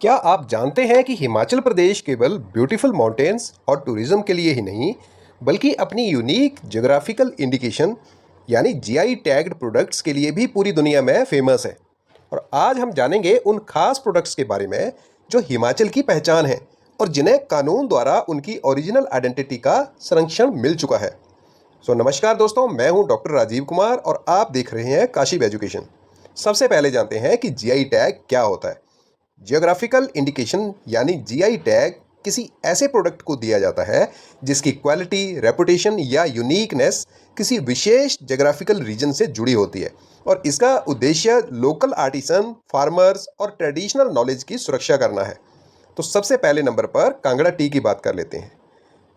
क्या आप जानते हैं कि हिमाचल प्रदेश केवल ब्यूटीफुल माउंटेन्स और टूरिज्म के लिए ही नहीं, बल्कि अपनी यूनिक ज्योग्राफिकल इंडिकेशन यानी जीआई टैग्ड प्रोडक्ट्स के लिए भी पूरी दुनिया में फेमस है। और आज हम जानेंगे उन खास प्रोडक्ट्स के बारे में जो हिमाचल की पहचान है और जिन्हें कानून द्वारा उनकी ओरिजिनल आइडेंटिटी का संरक्षण मिल चुका है। नमस्कार दोस्तों, मैं हूं डॉक्टर राजीव कुमार और आप देख रहे हैं काशिब एजुकेशन। सबसे पहले जानते हैं कि जीआई टैग क्या होता है। जियोग्राफिकल इंडिकेशन यानी जीआई टैग किसी ऐसे प्रोडक्ट को दिया जाता है जिसकी क्वालिटी, रेपुटेशन या यूनिकनेस किसी विशेष ज्योग्राफिकल रीजन से जुड़ी होती है और इसका उद्देश्य लोकल आर्टिसन, फार्मर्स और ट्रेडिशनल नॉलेज की सुरक्षा करना है। तो सबसे पहले नंबर पर कांगड़ा टी की बात कर लेते हैं।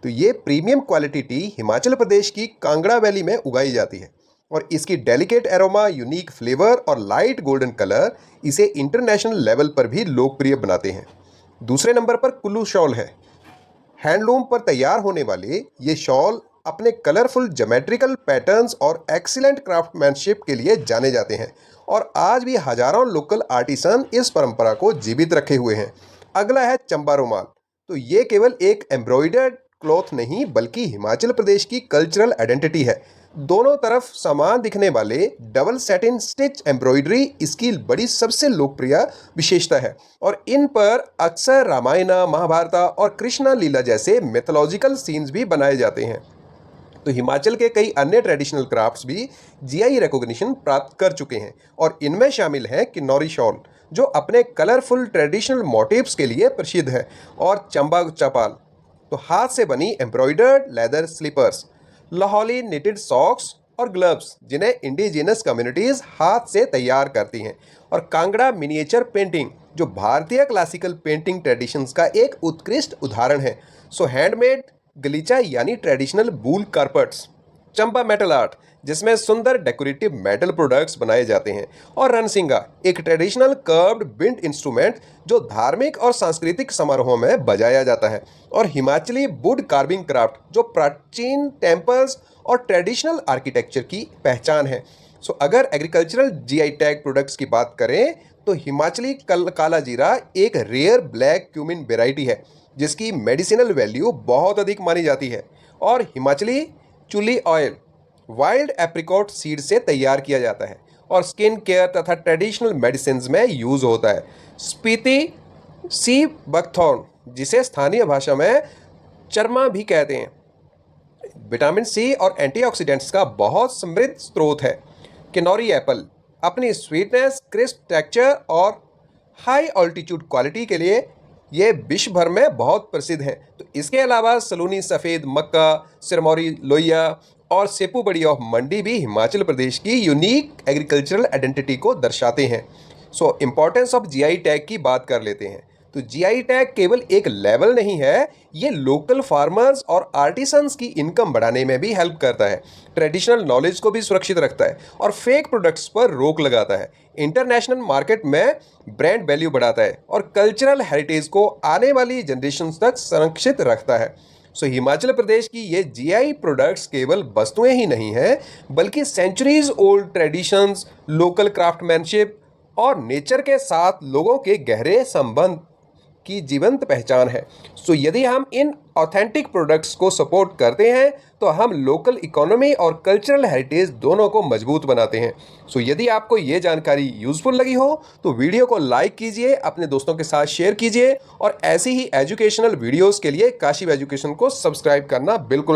तो ये premium quality T Himachal Pradesh की कांगड़ा वैली में उगाई जाती है और इसकी डेलिकेट एरोमा, यूनिक फ्लेवर और लाइट गोल्डन कलर इसे इंटरनेशनल लेवल पर भी लोकप्रिय बनाते हैं। दूसरे नंबर पर कुल्लू शॉल है। हैंडलूम पर तैयार होने वाले ये शॉल अपने कलरफुल ज्योमेट्रिकल पैटर्न्स और एक्सीलेंट क्राफ्टमैनशिप के लिए जाने जाते हैं और आज भी हजारों लोकल आर्टिसन इस परंपरा को जीवित रखे हुए हैं। अगला है चंबा रुमाल। तो ये केवल एक एम्ब्रॉयडर्ड क्लॉथ नहीं बल्कि हिमाचल प्रदेश की कल्चरल आइडेंटिटी है। दोनों तरफ समान दिखने वाले डबल सैटिन स्टिच एम्ब्रॉयडरी इसकी बड़ी सबसे लोकप्रिय विशेषता है और इन पर अक्सर रामायण, महाभारत और कृष्ण लीला जैसे मिथोलॉजिकल सीन्स भी बनाए जाते हैं। तो हिमाचल के कई अन्य ट्रेडिशनल क्राफ्ट्स भी जीआई रिकॉग्निशन प्राप्त कर चुके हैं और इनमें शामिल है किन्नौरी शॉल जो अपने कलरफुल ट्रेडिशनल मोटिव्स के लिए प्रसिद्ध है, और चंबा चपाल तो हाथ से बनी embroidered leather slippers, Lahauli knitted socks और ग्लव्स जिन्हें इंडिजिनस कम्युनिटीज़ हाथ से तैयार करती हैं, और कांगड़ा मिनिएचर पेंटिंग जो भारतीय क्लासिकल पेंटिंग ट्रेडिशंस का एक उत्कृष्ट उदाहरण है। हैंडमेड गलीचा यानी ट्रेडिशनल वूल कारपेट्स, चंबा मेटल आर्ट जिसमें सुंदर डेकोरेटिव मेटल प्रोडक्ट्स बनाए जाते हैं, और रणसिंगा एक ट्रेडिशनल कर्व्ड विंड इंस्ट्रूमेंट जो धार्मिक और सांस्कृतिक समारोहों में बजाया जाता है, और हिमाचली वुड कार्विंग क्राफ्ट जो प्राचीन टेम्पल्स और ट्रेडिशनल आर्किटेक्चर की पहचान है। अगर एग्रीकल्चरल जीआई टैग प्रोडक्ट्स की बात करें तो हिमाचली काला जीरा एक रेयर ब्लैक क्यूमिन वेराइटी है जिसकी मेडिसिनल वैल्यू बहुत अधिक मानी जाती है, और हिमाचली चुली ऑयल वाइल्ड एप्रिकॉट सीड से तैयार किया जाता है और स्किन केयर तथा ट्रेडिशनल मेडिसिन में यूज़ होता है। स्पीति सी बकथॉर्न जिसे स्थानीय भाषा में चरमा भी कहते हैं, विटामिन सी और एंटीऑक्सीडेंट्स का बहुत समृद्ध स्रोत है। किन्नौरी एप्पल अपनी स्वीटनेस, क्रिस्प टेक्सचर और हाई ऑल्टीट्यूड क्वालिटी के लिए ये विश्व भर में बहुत प्रसिद्ध हैं। तो इसके अलावा सलूनी सफ़ेद मक्का, सिरमौरी लोहिया और सेपू बड़ी ऑफ मंडी भी हिमाचल प्रदेश की यूनिक एग्रीकल्चरल आइडेंटिटी को दर्शाते हैं। इम्पोर्टेंस ऑफ जीआई टैग की बात कर लेते हैं। तो जीआई टैग केवल एक लेवल नहीं है, ये लोकल फार्मर्स और आर्टिसंस की इनकम बढ़ाने में भी हेल्प करता है, ट्रेडिशनल नॉलेज को भी सुरक्षित रखता है और फेक प्रोडक्ट्स पर रोक लगाता है, इंटरनेशनल मार्केट में ब्रांड वैल्यू बढ़ाता है और कल्चरल हेरिटेज को आने वाली जनरेशन तक संरक्षित रखता है। हिमाचल प्रदेश की ये जीआई प्रोडक्ट्स केवल वस्तुएं ही नहीं हैं बल्कि centuries old traditions, local craftsmanship और नेचर के साथ लोगों के गहरे संबंध की जीवंत पहचान है। यदि हम इन ऑथेंटिक प्रोडक्ट्स को सपोर्ट करते हैं तो हम लोकल इकोनॉमी और कल्चरल हेरिटेज दोनों को मजबूत बनाते हैं। यदि आपको ये जानकारी यूज़फुल लगी हो तो वीडियो को लाइक कीजिए, अपने दोस्तों के साथ शेयर कीजिए और ऐसी ही एजुकेशनल वीडियोस के लिए काशिब एजुकेशन को सब्सक्राइब करना बिल्कुल